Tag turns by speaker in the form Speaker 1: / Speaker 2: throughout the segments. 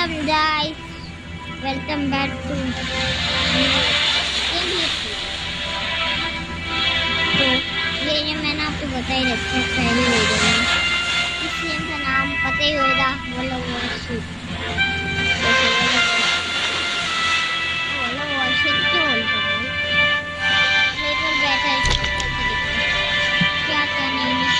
Speaker 1: Welcome guys, welcome back to English. तो ये मैंने आपको बता ही रखा है पहले वीडियो में। इस गेम का नाम पता ही होगा, वो warship। warship क्यों बोलते हैं? मेरे पर बैठा है, क्या करने की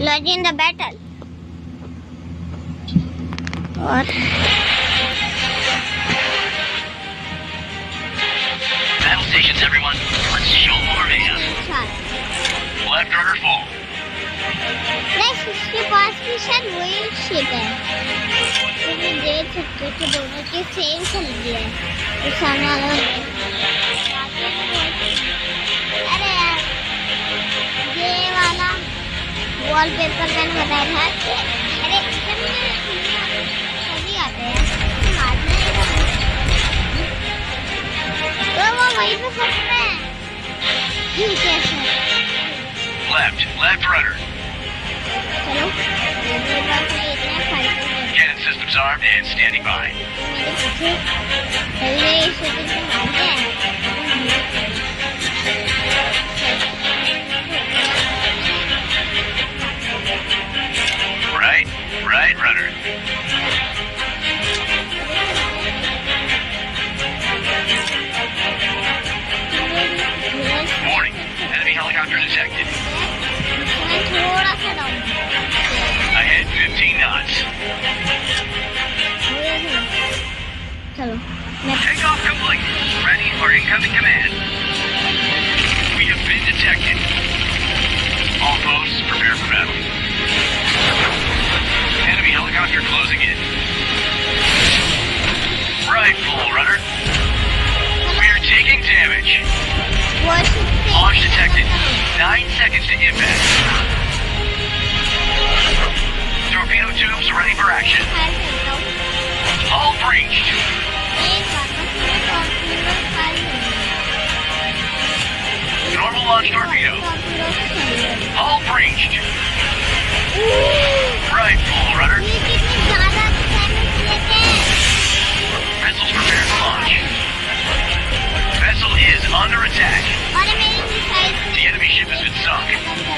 Speaker 1: Lodge in the battle. और
Speaker 2: battle stations, everyone. Let's show more man. Left rudder full.
Speaker 1: Next, इसके पास भी शायद वही शिप है। तो भी देख सकते हो कि दोनों की सेम चल रही है। तो सामने वाला अरे यार, ये वाला वॉलपेपर मैंने बताया था कि अरे सभी आते हैं मारने तो वो वहीं पे फंस रहे हैं। ठीक है सर।
Speaker 2: Left rudder.
Speaker 1: चलो मेरे पास में इतना फाइटर है।
Speaker 2: Cannon systems armed and standing by.
Speaker 1: मेरे पीछे पहले शूटिंग से मार गया।
Speaker 2: Right rudder. Warning, enemy helicopter detected.
Speaker 1: थोड़ा सा डाउन।
Speaker 2: Ahead 15 knots.
Speaker 1: चलो
Speaker 2: Takeoff complete. Ready for incoming command. We have been detected. All posts prepare for battle. Enemy helicopter closing in. Right, full rudder. We are taking damage. Launch detected. 9 seconds to impact. Torpedo tubes ready for action. Hull breached. Normal launch torpedo. Hull breached. Right, full rudder. Vessels prepared for launch. Vessel is under attack. The enemy ship has been sunk.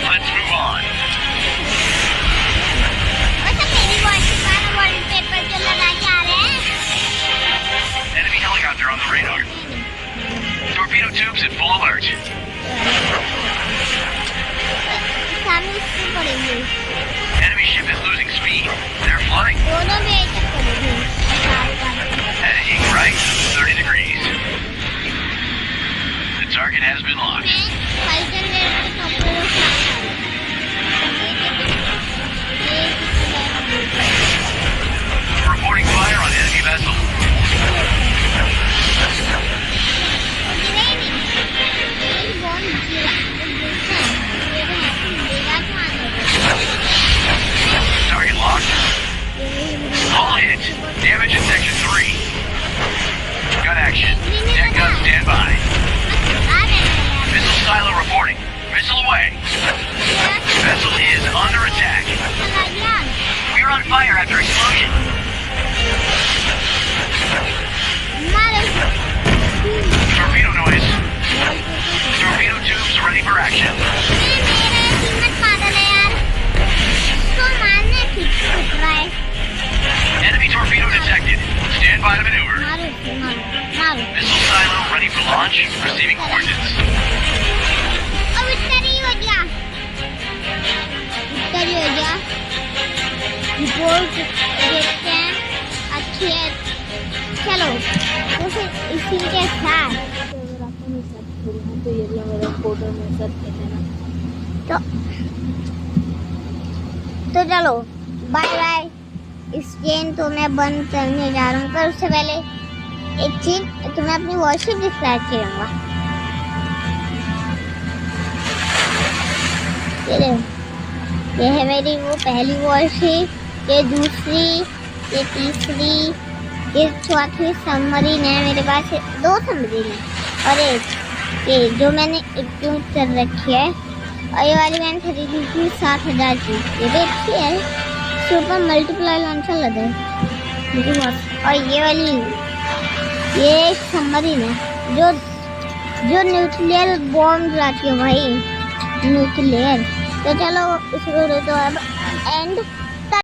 Speaker 2: Let's move on. Enemy helicopter on the radar. Torpedo tubes at full alert. Enemy ship is losing speed. They're flooding. Heading right, 30 degrees. The target has been locked. Reporting fire on enemy vessel. Target locked. Hull hit. Damage in section 3. Gun action. Deck gun standby. Missile silo reporting. Missile away. Vessel is under attack. We're on fire after explosion. Torpedo noise. Torpedo tubes ready for action. Enemy torpedo detected. Stand by to maneuver. Missile silo ready for launch. Receiving coordinates.
Speaker 1: Report देखते हैं अच्छी है। चलो तो फिर इसी के साथ तो ये मेरा फोटो में सब देना तो चलो बाय बाय। इस गेम तो मैं बंद करने जा रहा हूँ, पर उससे पहले एक चीज तुम्हें अपनी वॉरशिप डिस्क्राइब करूँगा। ये है मेरी वो पहली वॉरशिप, ये दूसरी, ये तीसरी, ये चौथी सबमरीन है मेरे पास। 2 सबमरीन है और एक ये जो मैंने इंक्लूड कर रखी है, और ये वाली मैंने खरीदी थी 7,000 की। ये भी अच्छी है, सुपर मल्टीप्लाई लॉन्चर लगे मुझे बहुत। और ये वाली, ये एक सबमरीन है जो जो न्यूक्लियर बॉम्ब लाती है भाई, न्यूक्लियर। तो चलो इस वीडियो तो अब एंड